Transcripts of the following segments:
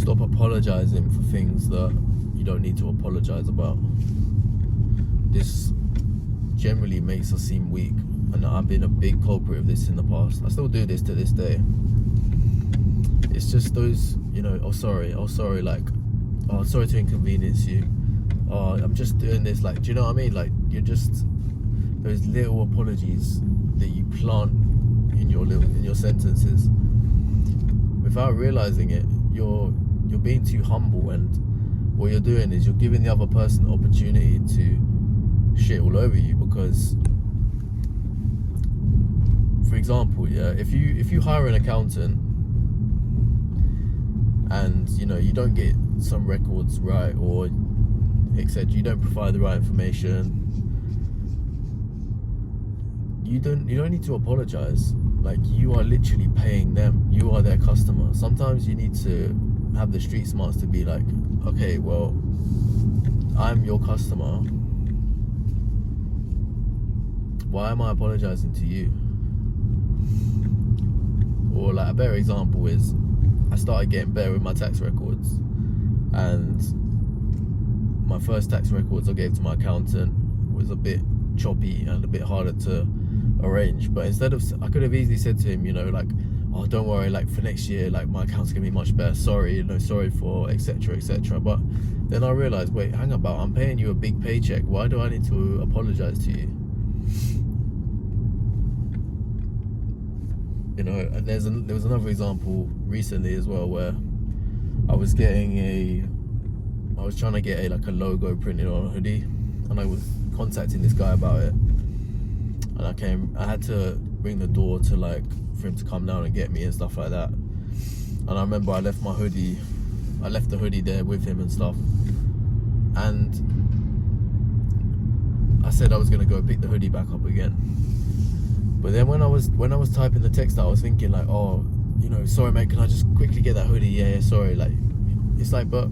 stop apologizing for things that you don't need to apologize about. This generally makes us seem weak, and I've been a big culprit of this in the past. I still do this to this day. It's just those, oh sorry, like, oh, sorry to inconvenience you. Oh, I'm just doing this, like, do you know what I mean? Like, you're just those little apologies that you plant in your sentences without realizing it. You're being too humble, and what you're doing is you're giving the other person the opportunity to shit all over you. Because, for example, if you hire an accountant and you don't get some records right, or etc., you don't provide the right information, you don't need to apologize. Like, you are literally paying them. You are their customer. Sometimes you need to have the street smarts to be like, okay, well, I'm your customer. Why am I apologizing to you? Or, like, a better example is, I started getting better with my tax records, and my first tax records I gave to my accountant was a bit choppy and a bit harder to arrange. But instead of, I could have easily said to him, like, oh, don't worry, like, for next year, like, my account's gonna be much better, sorry, sorry for etc, etc. But then I realized, wait, hang about, I'm paying you a big paycheck. Why do I need to apologize to you? And there was another example recently as well, where I was trying to get a logo printed on a hoodie, and I was contacting this guy about it, and I had to ring the door to, like, for him to come down and get me and stuff like that. And I remember I left the hoodie there with him and stuff, and I said I was gonna go pick the hoodie back up again. But then when I was typing the text out, I was thinking, like, oh, sorry mate, can I just quickly get that hoodie? Yeah, sorry. Like, it's like, but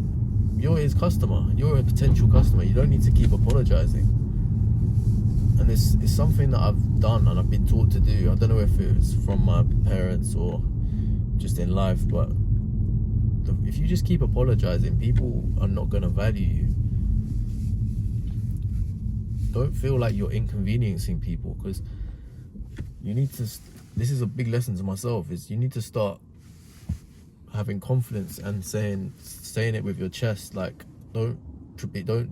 you're his customer. You're a potential customer. You don't need to keep apologizing. And it's something that I've done and I've been taught to do. I don't know if it's from my parents or just in life, but if you just keep apologizing, people are not going to value you. Don't feel like you're inconveniencing people, because you need to, this is a big lesson to myself, is you need to start having confidence and saying it with your chest. Like, don't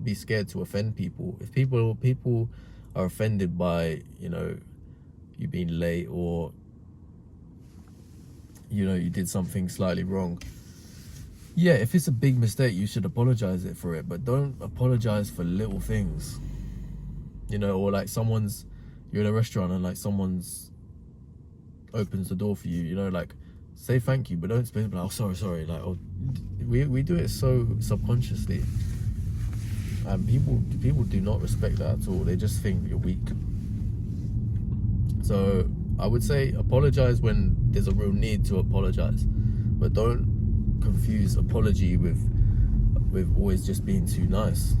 be scared to offend people. If people are offended by, you being late, or, you did something slightly wrong, yeah, if it's a big mistake, you should apologize for it, but don't apologize for little things. Or like you're in a restaurant and, like, someone's opens the door for you, like, say thank you, but don't say, like, oh, sorry, like, oh, we do it so subconsciously, and people do not respect that at all. They just think you're weak. So I would say apologize when there's a real need to apologize, but don't confuse apology with always just being too nice.